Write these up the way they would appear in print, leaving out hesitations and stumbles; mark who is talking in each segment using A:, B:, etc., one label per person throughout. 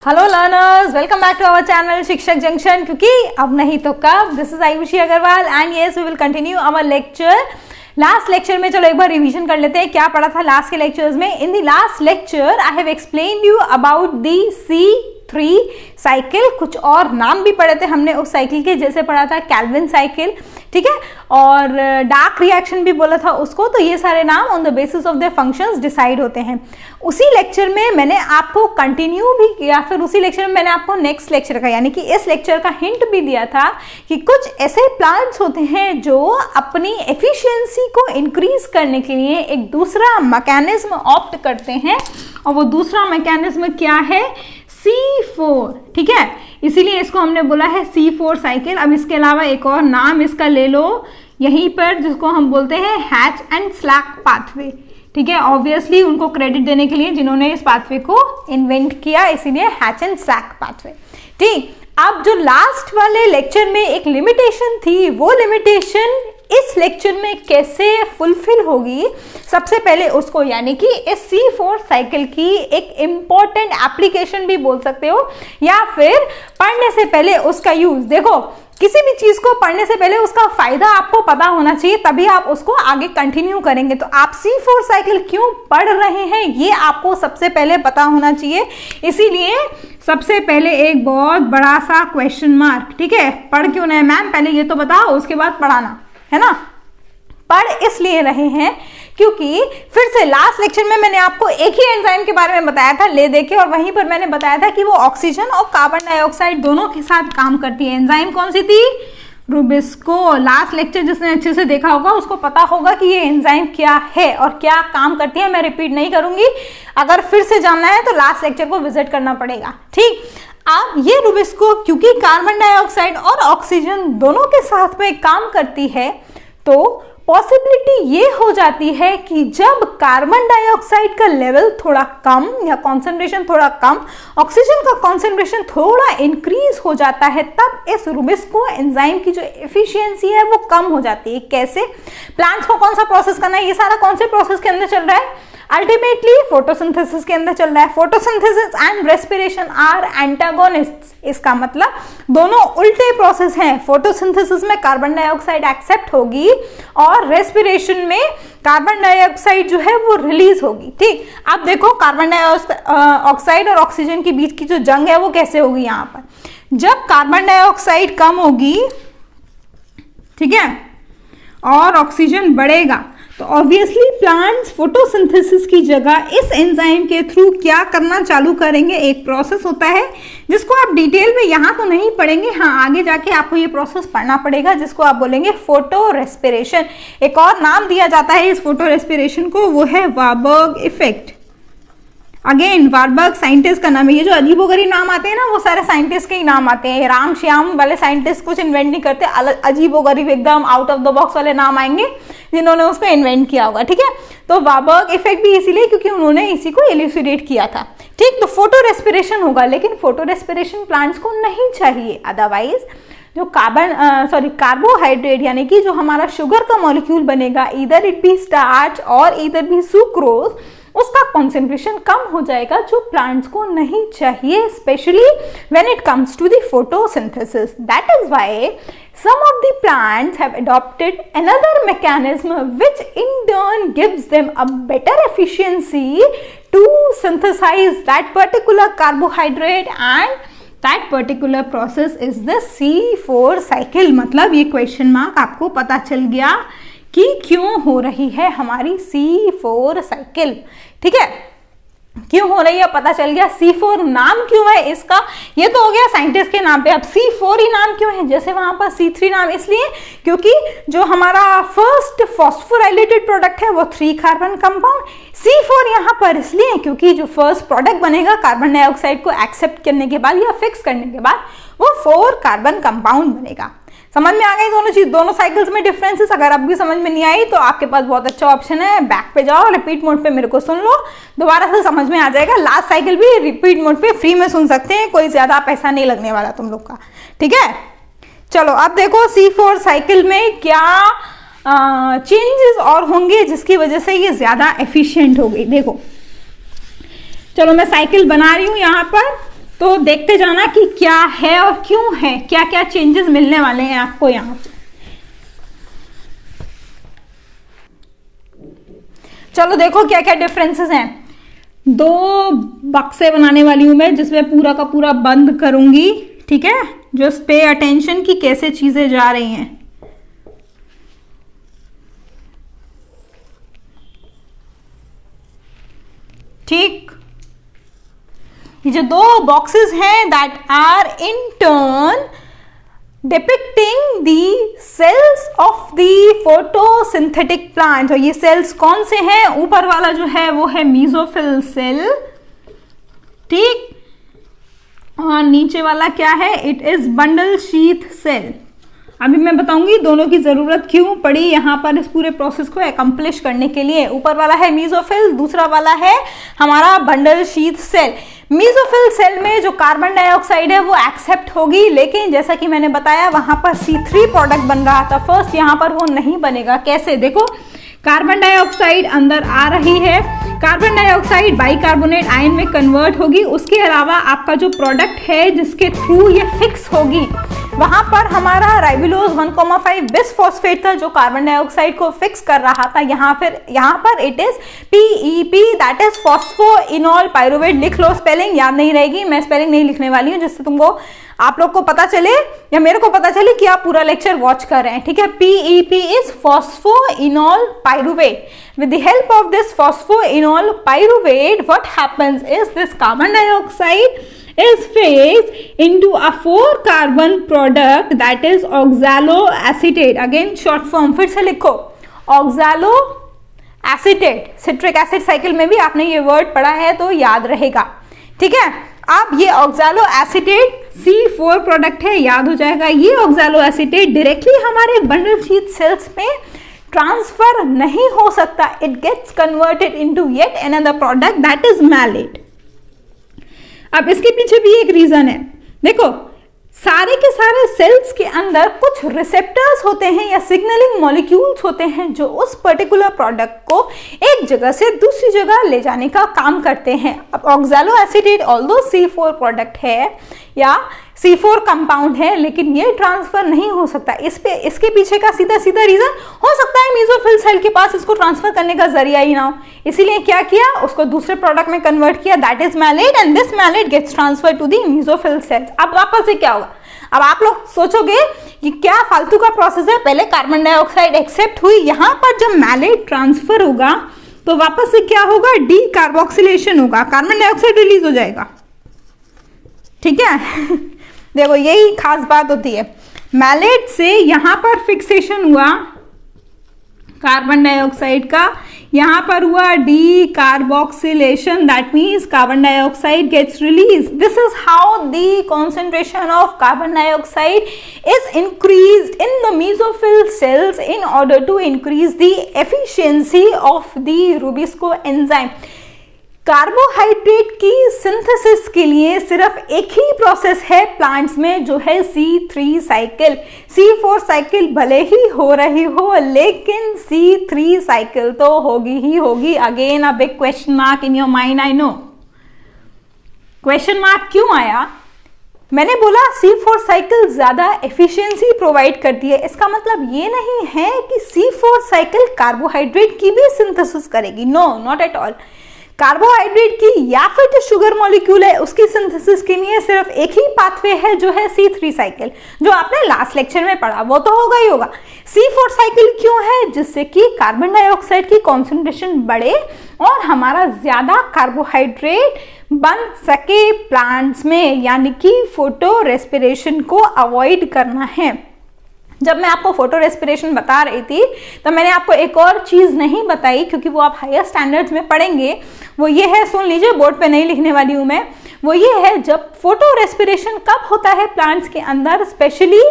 A: Hello learners, welcome back to our channel Shikshak junction. क्योंकि अब नहीं तो कब। This is Aayushi Agarwal and yes we will continue our lecture. Last lecture में चलो एक बार रिवीजन कर लेते हैं क्या पढ़ा था लास्ट के लेक्चर्स में। In the last lecture I have explained you about the C3 cycle. कुछ और नाम भी पढ़े थे हमने उस साइकिल के, जैसे पढ़ा था कैल्विन साइकिल, ठीक है, और डार्क रिएक्शन भी बोला था उसको। तो ये सारे नाम on the basis of the functions decide होते हैं। उसी लेक्चर में मैंने आपको कंटिन्यू भी किया, फिर उसी लेक्चर में मैंने आपको नेक्स्ट लेक्चर का यानी कि इस लेक्चर का हिंट भी दिया था कि कुछ ऐसे प्लांट्स होते हैं जो अपनी एफिशिएंसी को इंक्रीज करने के लिए एक दूसरा मैकेनिज्म ऑप्ट करते हैं, और वो दूसरा मैकेनिज्म क्या है? C4, ठीक है। इसीलिए इसको हमने बोला है C4 साइकिल। अब इसके अलावा एक और नाम इसका ले लो यहीं पर, जिसको हम बोलते हैं हैच एंड स्लैक पाथवे, ठीक है। ऑब्वियसली उनको क्रेडिट देने के लिए जिन्होंने इस पाथवे को इन्वेंट किया, इसीलिए हैच एंड स्लैक पाथवे, ठीक। अब जो लास्ट वाले लेक्चर में एक लिमिटेशन थी, वो लिमिटेशन इस लेक्चर में कैसे फुलफिल होगी, सबसे पहले उसको यानी कि इस C4 साइकिल की एक इंपॉर्टेंट एप्लीकेशन भी बोल सकते हो, या फिर पढ़ने से पहले उसका यूज। देखो, किसी भी चीज को पढ़ने से पहले उसका फायदा आपको पता होना चाहिए, तभी आप उसको आगे कंटिन्यू करेंगे। तो आप C4 साइकिल क्यों पढ़ रहे हैं ये आपको सबसे पहले पता होना चाहिए। इसीलिए सबसे पहले एक बहुत बड़ा सा क्वेश्चन मार्क, ठीक है। पढ़ क्यों रहे मैम, पहले ये तो बताओ, उसके बाद पढ़ाना, है ना। पढ़ इसलिए रहे हैं क्योंकि फिर से लास्ट लेक्चर में मैंने आपको एक ही एंजाइम के बारे में बताया था ले दे के, और वहीं पर मैंने बताया था कि वो ऑक्सीजन और कार्बन डाइऑक्साइड दोनों के साथ काम करती है। एंजाइम कौन सी थी? रुबिस्को। लास्ट लेक्चर जिसने अच्छे से देखा होगा उसको पता होगा कि ये एंजाइम क्या है और क्या काम करती है। मैं रिपीट नहीं करूंगी, अगर फिर से जानना है तो लास्ट लेक्चर को विजिट करना पड़ेगा, ठीक। अब ये रुबिस्को क्योंकि कार्बन डाइऑक्साइड और ऑक्सीजन दोनों के साथ में काम करती है, तो पॉसिबिलिटी ये हो जाती है कि जब कार्बन डाइऑक्साइड का लेवल थोड़ा कम या कॉन्सेंट्रेशन थोड़ा कम, ऑक्सीजन का कॉन्सेंट्रेशन थोड़ा इंक्रीज हो जाता है, तब इस रुबिस्को एंजाइम की जो एफिशिएंसी है वो कम हो जाती है। कैसे? प्लांट्स को कौन सा प्रोसेस करना है, ये सारा कौन से प्रोसेस के अंदर चल रहा है? अल्टीमेटली फोटोसिंथेसिस के अंदर चल रहा है। Photosynthesis and respiration are antagonists. इसका मतलब दोनों उल्टे प्रोसेस हैं। फोटोसिंथेसिस में कार्बन डाइऑक्साइड एक्सेप्ट होगी और रेस्पिरेशन में कार्बन डाइऑक्साइड जो है वो रिलीज होगी, ठीक। अब देखो, कार्बन डाइऑक्साइड और ऑक्सीजन के बीच की जो जंग है वो कैसे होगी यहाँ पर। जब कार्बन डाइऑक्साइड कम होगी, ठीक है, और ऑक्सीजन बढ़ेगा, तो ऑब्वियसली प्लांट्स फोटोसिंथेसिस की जगह इस एंजाइम के थ्रू क्या करना चालू करेंगे। एक प्रोसेस होता है जिसको आप डिटेल में यहाँ तो नहीं पढ़ेंगे, हाँ आगे जाके आपको ये प्रोसेस पढ़ना पड़ेगा, जिसको आप बोलेंगे फोटो रेस्पिरेशन। एक और नाम दिया जाता है इस फोटो रेस्पिरेशन को, वो है Warburg effect. Again Warburg scientist का नाम है। ये जो अजीबोगरीब नाम आते हैं ना, वो सारे साइंटिस्ट के ही नाम आते हैं। राम श्याम वाले साइंटिस्ट कुछ इन्वेंट नहीं करते, अजीबोगरीब एकदम आउट ऑफ द बॉक्स वाले नाम आएंगे जिन्होंने उसको इन्वेंट किया होगा, ठीक है। तो वारबर्ग इफेक्ट भी इसीलिए क्योंकि उन्होंने इसी को इल्यूसिडेट किया था, ठीक। तो फोटो रेस्पिरेशन होगा, लेकिन फोटो रेस्पिरेशन प्लांट्स को नहीं चाहिए। अदरवाइज जो कार्बोहाइड्रेट यानी कि जो हमारा शुगर का मॉलिक्यूल बनेगा, इधर इट बी स्टार्च और इधर भी सुक्रोज, उसका कॉन्सेंट्रेशन कम हो जाएगा, जो प्लांट्स को नहीं चाहिए, specially when it comes to the photosynthesis. That is why some of the plants have adopted another mechanism which in turn gives them a better efficiency to synthesize that particular carbohydrate, and that particular process is the C4 cycle। मतलब ये question mark आपको पता चल गया कि क्यों हो रही है हमारी C4 साइकिल, ठीक है। क्यों हो रही है पता चल गया। C4 नाम क्यों है इसका, ये तो हो गया साइंटिस्ट के नाम पे। अब C4 ही नाम क्यों है, जैसे वहां पर C3 नाम इसलिए क्योंकि जो हमारा फर्स्ट फॉस्फोराइलेटेड प्रोडक्ट है वो 3 कार्बन कंपाउंड। C4 यहाँ पर इसलिए क्योंकि जो फर्स्ट प्रोडक्ट बनेगा कार्बन डाइऑक्साइड को एक्सेप्ट करने के बाद या फिक्स करने के बाद, वो 4 कार्बन कंपाउंड बनेगा। समझ में आ गई दोनों चीज, दोनों साइकिल्स में डिफरेंसेस। अगर अब भी समझ में नहीं आई तो आपके पास बहुत अच्छा ऑप्शन है, बैक पे जाओ, रिपीट मोड पे मेरे को सुन लो, दोबारा से समझ में आ जाएगा। लास्ट साइकिल भी रिपीट मोड पे फ्री में सुन सकते हैं, कोई ज्यादा पैसा नहीं लगने वाला तुम लोग का, ठीक है। चलो अब देखो C4 साइकिल में क्या चेंजेस और होंगे जिसकी वजह से ये ज्यादा एफिशिएंट हो गई। देखो, चलो मैं साइकिल बना रही हूं यहाँ पर, तो देखते जाना कि क्या है और क्यों है, क्या क्या चेंजेस मिलने वाले हैं आपको यहाँ पे। चलो देखो क्या क्या डिफरेंसेस हैं। 2 बक्से बनाने वाली हूं मैं जिसमें पूरा का पूरा बंद करूंगी, ठीक है। जस्ट पे अटेंशन कि कैसे चीजें जा रही हैं। ठीक, ये जो 2 बॉक्सेस हैं that are in turn depicting the cells of the photosynthetic plant। और ये सेल्स कौन से हैं? ऊपर वाला जो है वो है मेसोफिल सेल, ठीक, और नीचे वाला क्या है? It is bundle sheath cell. अभी मैं बताऊंगी दोनों की जरूरत क्यों पड़ी यहाँ पर इस पूरे प्रोसेस को एकम्प्लिश करने के लिए। ऊपर वाला है मेसोफिल, दूसरा वाला है हमारा bundle sheath cell. Mesophyll cell में जो कार्बन डाइऑक्साइड है वो एक्सेप्ट होगी, लेकिन जैसा कि मैंने बताया वहां पर C3 प्रोडक्ट बन रहा था फर्स्ट, यहाँ पर वो नहीं बनेगा। कैसे? देखो, कार्बन डाइऑक्साइड अंदर आ रही है, कार्बन डाइऑक्साइड बाइकार्बोनेट आयन में कन्वर्ट होगी। उसके अलावा आपका जो प्रोडक्ट है जिसके थ्रू ये फिक्स होगी, वहां पर हमारा राइबोलोज 1,5 बिस फॉस्फेट था जो कार्बन डाइऑक्साइड को फिक्स कर रहा था। यहाँ पर it is PEP, that is phosphoenol pyruvate. लिख लो, स्पेलिंग याद नहीं रहेगी, मैं स्पेलिंग नहीं लिखने वाली हूँ जिससे तुमको, आप लोग को पता चले या मेरे को पता चले कि आप पूरा लेक्चर वॉच कर रहे हैं, ठीक है। PEP is phosphoenol pyruvate. With the help of this phosphoenol pyruvate, what happens is this carbon dioxide is phased into a 4-carbon product that is oxaloacetate। Again short form फिर से लिखो, oxaloacetate। Citric acid cycle में भी आपने ये word पढ़ा है तो याद रहेगा, ठीक है। अब ये oxaloacetate C4 प्रोडक्ट है, याद हो जाएगा। ये oxaloacetate डायरेक्टली हमारे बंडल शीथ सेल्स में ट्रांसफर नहीं हो सकता, it gets converted into yet another product that is malate. अब इसके पीछे भी एक रीजन है। देखो, सारे के सारे सेल्स के अंदर कुछ रिसेप्टर्स होते हैं या सिग्नलिंग मॉलिक्यूल्स होते हैं जो उस पर्टिकुलर प्रोडक्ट को एक जगह से दूसरी जगह ले जाने का काम करते हैं। अब ऑक्सैलोएसिटेट ऑल्दो C4 प्रोडक्ट है या C4 कंपाउंड है, लेकिन ये ट्रांसफर नहीं हो सकता। इसके पीछे का सीधा सीधा रीजन हो सकता है मेसोफिल सेल के पास इसको ट्रांसफर करने का जरिया ही ना हो, इसीलिए क्या किया, उसको दूसरे प्रोडक्ट में कन्वर्ट किया, that is malate, and this malate gets transfer to the mesophyll cells. अब वापस से क्या होगा? अब आप लोग सोचोगे कि क्या फालतू का प्रोसेस है, पहले कार्बन डाइऑक्साइड एक्सेप्ट हुई, यहाँ पर जब मैलेट ट्रांसफर होगा तो वापस से क्या होगा? डीकार्बोक्सिलेशन होगा, कार्बन डाइऑक्साइड रिलीज हो जाएगा, ठीक है। देखो, यही खास बात होती है। मैलेट से यहां पर फिक्सेशन हुआ कार्बन डाइऑक्साइड का, यहां पर हुआ decarboxylation, that means carbon dioxide gets release. This is how the concentration of carbon dioxide is increased in the mesophyll cells in order to increase the efficiency of the rubisco enzyme. Carbohydrate की synthesis के लिए सिर्फ एक ही process है plants में, जो है C3 cycle. C4 cycle भले ही हो रही हो, लेकिन C3 साइकिल तो होगी ही होगी। Again a big question mark in your mind, I know. Question mark क्यों आया? मैंने बोला C4 साइकिल ज्यादा एफिशिएंसी प्रोवाइड करती है, इसका मतलब ये नहीं है कि C4 साइकिल कार्बोहाइड्रेट की भी सिंथेसिस करेगी, no, not at all. Carbohydrate की या फिर जो शुगर मॉलिक्यूल है उसकी सिंथेसिस के लिए सिर्फ एक ही पाथवे है, जो है C3 साइकिल, जो आपने लास्ट लेक्चर में पढ़ा, वो तो होगा ही होगा। C4 साइकिल क्यों है? जिससे कि कार्बन डाइऑक्साइड की कॉन्सेंट्रेशन बढ़े और हमारा ज्यादा कार्बोहाइड्रेट बन सके प्लांट्स में, यानी कि फोटो रेस्पिरेशन को अवॉइड करना है। जब मैं आपको फोटो रेस्पिरेशन बता रही थी तो मैंने आपको एक और चीज नहीं बताई, क्योंकि वो आप हायर स्टैंडर्ड्स में पढ़ेंगे। वो ये है, सुन लीजिए, बोर्ड पे नहीं लिखने वाली हूं मैं। वो ये है, जब फोटो रेस्पिरेशन कब होता है प्लांट्स के अंदर, specially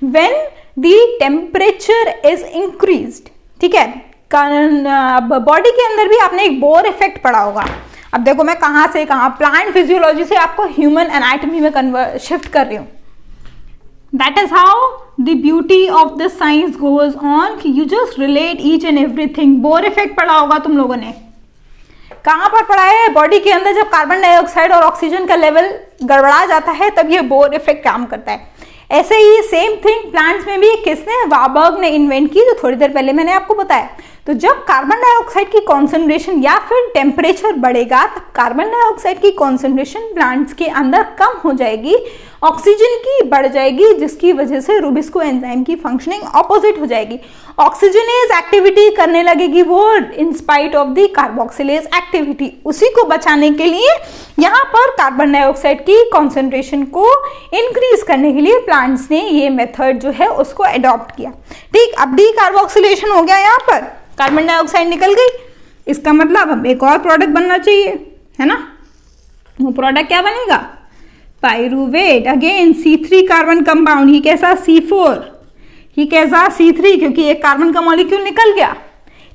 A: when the temperature is increased, ठीक है। बॉडी के अंदर भी आपने एक बोर इफेक्ट पढ़ा होगा। अब देखो, मैं कहाँ से कहाँ, प्लांट फिजियोलॉजी से आपको ह्यूमन एनाटॉमी में शिफ्ट कर रही हूँ। That is how the beauty of the science goes on कि you just relate each and everything। Bohr effect पढ़ा होगा तुम लोगों ने। कहाँ पर पड़ा है? बॉडी के अंदर जब कार्बन डाइऑक्साइड और ऑक्सीजन का लेवल गड़बड़ा जाता है तब ये बोर इफेक्ट काम करता है। ऐसे ही सेम थिंग प्लांट्स में भी किसने? वार्बर्ग ने इन्वेंट की, जो थोड़ी देर पहले मैंने आपको बताया। तो जब कार्बन डाइऑक्साइड की कॉन्सेंट्रेशन या फिर टेम्परेचर बढ़ेगा तब कार्बन डाइऑक्साइड की कॉन्सेंट्रेशन प्लांट्स के अंदर कम हो जाएगी, ऑक्सीजन की बढ़ जाएगी, जिसकी वजह से रुबिस्को एंजाइम की फंक्शनिंग ऑपोजिट हो जाएगी। ऑक्सीजनेज एक्टिविटी करने लगेगी वो in spite of the carboxylase activity. उसी को बचाने के लिए यहाँ पर कार्बन डाइऑक्साइड की कॉन्सेंट्रेशन को इंक्रीज करने के लिए प्लांट्स ने ये मेथड जो है उसको अडॉप्ट किया। ठीक, अब डीकार्बोक्सिलेशन हो गया, यहाँ पर कार्बन डाइऑक्साइड निकल गई, इसका मतलब अब एक और प्रोडक्ट बनना चाहिए, है ना। वो प्रोडक्ट क्या बनेगा? Pyruvate. Again C3 carbon compound, ही कैसा? C4, ही कैसा? C3, क्योंकि एक कार्बन का मॉलिक्यूल निकल गया।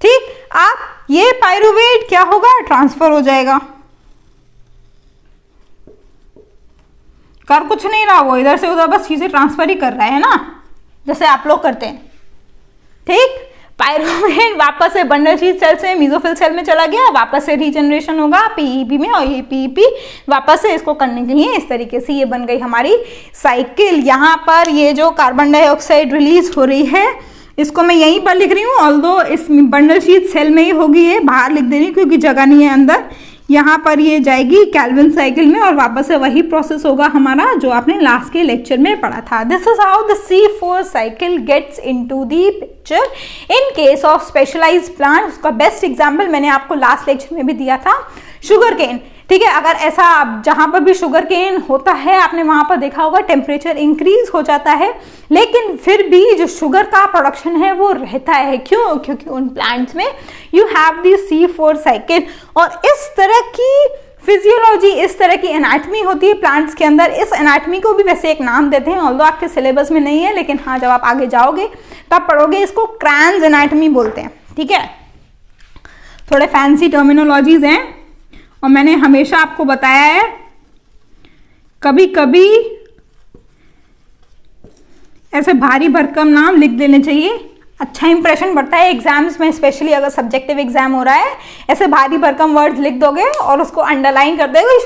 A: ठीक, अब ये पाइरूवेट क्या होगा? ट्रांसफर हो जाएगा। कर कुछ नहीं रहा, वो इधर से उधर बस चीजें ट्रांसफर ही कर रहा है ना, जैसे आप लोग करते हैं। ठीक, पाइरूवेट वापस से बंडल शीट सेल से मेसोफिल सेल में चला गया, वापस से रीजनरेशन होगा पीईपी में, और ये पीईपी वापस से इसको करने के लिए इस तरीके से ये बन गई हमारी साइकिल। यहाँ पर ये जो कार्बन डाइऑक्साइड रिलीज हो रही है इसको मैं यहीं पर लिख रही हूँ, ऑल्दो इस बंडल शीट सेल में ही होगी, ये बाहर लिख दे रही हूँ क्योंकि जगह नहीं है अंदर। यहाँ पर ये जाएगी कैल्विन साइकिल में और वापस से वही प्रोसेस होगा हमारा जो आपने लास्ट के लेक्चर में पढ़ा था। This is how the C4 cycle gets into the picture in case of specialized plant. उसका बेस्ट एग्जांपल मैंने आपको लास्ट लेक्चर में भी दिया था, शुगर केन। ठीक है, अगर ऐसा जहां पर भी शुगर केन होता है आपने वहां पर देखा होगा टेम्परेचर इंक्रीज हो जाता है, लेकिन फिर भी जो शुगर का प्रोडक्शन है वो रहता है। क्यों? क्योंकि उन प्लांट्स में you have the C4 cycle. और इस तरह की फिजियोलॉजी, इस तरह की एनाटमी होती है प्लांट्स के अंदर। इस एनाटमी को भी वैसे एक नाम देते हैं, ऑल्दो आपके सिलेबस में नहीं है, लेकिन हाँ जब आप आगे जाओगे तब पढ़ोगे, इसको क्रैन्स एनाटमी बोलते हैं। ठीक है, थोड़े फैंसी टर्मिनोलॉजीज हैं और मैंने हमेशा आपको बताया है कभी कभी ऐसे भारी भरकम नाम लिख देने चाहिए, अच्छा इंप्रेशन बढ़ता है एग्जाम्स में, स्पेशली अगर सब्जेक्टिव एग्जाम हो रहा है। ऐसे भारी भरकम वर्ड्स लिख दोगे और उसको अंडरलाइन कर दोगे,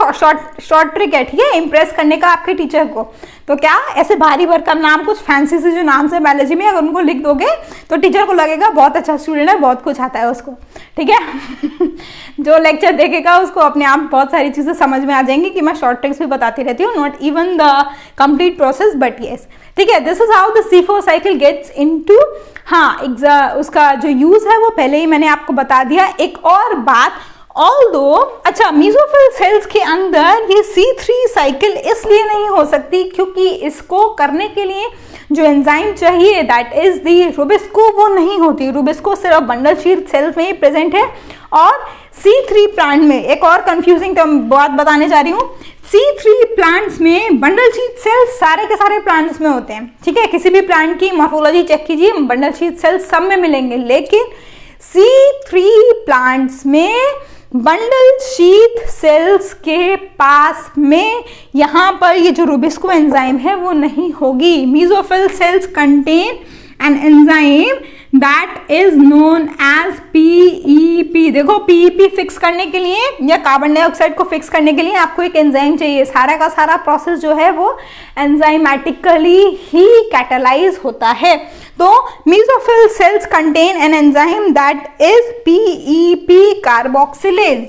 A: शॉर्ट ट्रिक है, ठीक है, इंप्रेस करने का आपके टीचर को। तो क्या ऐसे भारी भरकम नाम, कुछ फैंसी से जो नाम से बायोलॉजी में, अगर उनको लिख दोगे तो टीचर को लगेगा बहुत अच्छा स्टूडेंट है, बहुत कुछ आता है उसको। ठीक है जो लेक्चर देखेगा उसको अपने आप बहुत सारी चीजें समझ में आ जाएंगी कि मैं शॉर्ट ट्रिक्स भी बताती रहती हूँ, not even the complete process but yes. ठीक है, this is how the C4 cycle gets into. हाँ, उसका जो यूज है वो पहले ही मैंने आपको बता दिया। एक और बात, ऑल्दो अच्छा मेसोफिल सेल्स के अंदर ये C3 साइकिल इसलिए नहीं हो सकती क्योंकि इसको करने के लिए जो एंजाइम चाहिए दैट इज दी रुबिस्को, वो नहीं होती। रुबिस्को सिर्फ बंडल शीट सेल्स में ही प्रेजेंट है। और C3 प्लांट में एक और कंफ्यूजिंग बात बताने जा रही हूँ, C3 प्लांट्स में बंडल शीट सेल्स सारे के सारे प्लांट्स में होते हैं। ठीक है, किसी भी प्लांट की मॉर्फोलॉजी चेक कीजिए, बंडल शीट सेल्स सब में मिलेंगे, लेकिन C3 प्लांट्स में बंडल शीट सेल्स के पास में यहाँ पर ये जो रुबिस्को एंजाइम है वो नहीं होगी। Mesophyll cells contain an enzyme that is known as PEP. देखो, पीईपी फिक्स करने के लिए या कार्बन डाइऑक्साइड को फिक्स करने के लिए आपको एक एंजाइम चाहिए। सारा का सारा प्रोसेस जो है वो एंजाइमेटिकली ही कैटालाइज होता है। तो mesophyll cells contain an enzyme that is PEP carboxylase.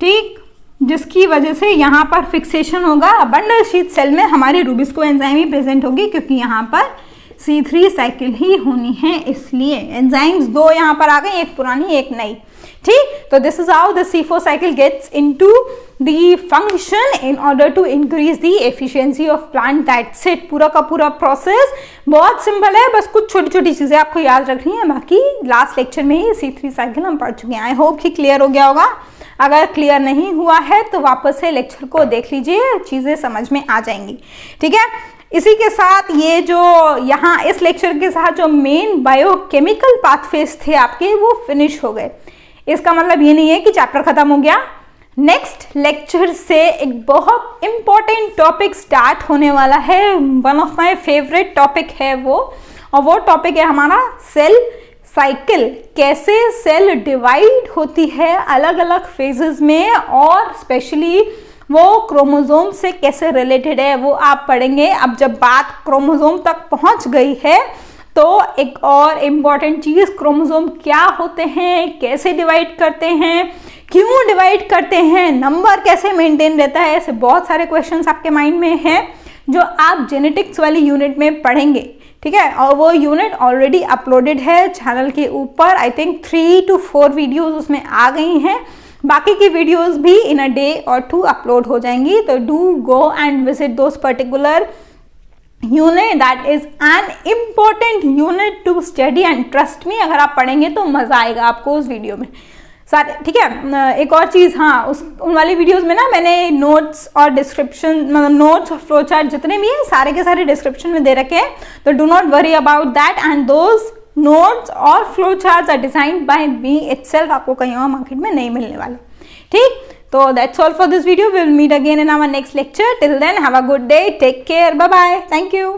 A: ठीक, जिसकी वजह से यहाँ पर फिक्सेशन होगा। बंडल शीट सेल में हमारी रुबिस्को एंजाइम ही प्रेजेंट होगी क्योंकि यहाँ पर C3 साइकिल ही होनी है, इसलिए एंजाइम्स दो यहाँ पर आ गई, एक पुरानी एक नई। ठीक, तो this is how the C4 cycle gets into the function in order to increase the efficiency of plant. That's it, पूरा का पूरा प्रोसेस बहुत सिंपल है, बस कुछ छोटी छोटी चीजें आपको याद रखनी है। बाकी लास्ट लेक्चर में ही C3 साइकिल हम पढ़ चुके हैं। आई होप कि क्लियर हो गया होगा। अगर क्लियर नहीं हुआ है तो वापस से लेक्चर को देख लीजिए, चीजें समझ में आ जाएंगी। ठीक है, इसी के साथ ये जो यहाँ इस लेक्चर के साथ जो मेन बायोकेमिकल पाथवेज थे आपके वो फिनिश हो गए। इसका मतलब ये नहीं है कि चैप्टर खत्म हो गया। नेक्स्ट लेक्चर से एक बहुत इंपॉर्टेंट टॉपिक स्टार्ट होने वाला है, one of my favourite topic है वो, और वो टॉपिक है हमारा सेल साइकिल कैसे सेल डिवाइड होती है अलग अलग फेजेस में, और स्पेशली वो क्रोमोसोम से कैसे रिलेटेड है वो आप पढ़ेंगे। अब जब बात क्रोमोसोम तक पहुंच गई है तो एक और इम्पॉर्टेंट चीज, क्रोमोसोम क्या होते हैं, कैसे डिवाइड करते हैं, क्यों डिवाइड करते हैं, नंबर कैसे मेंटेन रहता है, ऐसे बहुत सारे क्वेश्चंस आपके माइंड में हैं जो आप जेनेटिक्स वाली यूनिट में पढ़ेंगे, ठीक है। और वो यूनिट ऑलरेडी अपलोडेड है चैनल के ऊपर, आई थिंक 3 to 4 वीडियोस उसमें आ गई हैं, बाकी की वीडियोस भी इन अ डे और 2 अपलोड हो जाएंगी। तो do go and visit those particular unit, that is an important unit to study and trust me, अगर आप पढ़ेंगे तो मजा आएगा आपको उस वीडियो में सारे, ठीक है। एक और चीज़, हाँ, उन वाली वीडियोस में ना मैंने नोट्स और डिस्क्रिप्शन, मतलब नोट्स और फ्लो चार्ट जितने भी हैं सारे के सारे डिस्क्रिप्शन में दे रखे हैं, तो do not worry about that, and those notes और flow charts are designed by me itself, आपको कहीं और मार्केट में नहीं मिलने वाले, ठीक। तो that's all for this video, we will meet again in our next lecture, till then have a good day, take care, bye bye, thank you.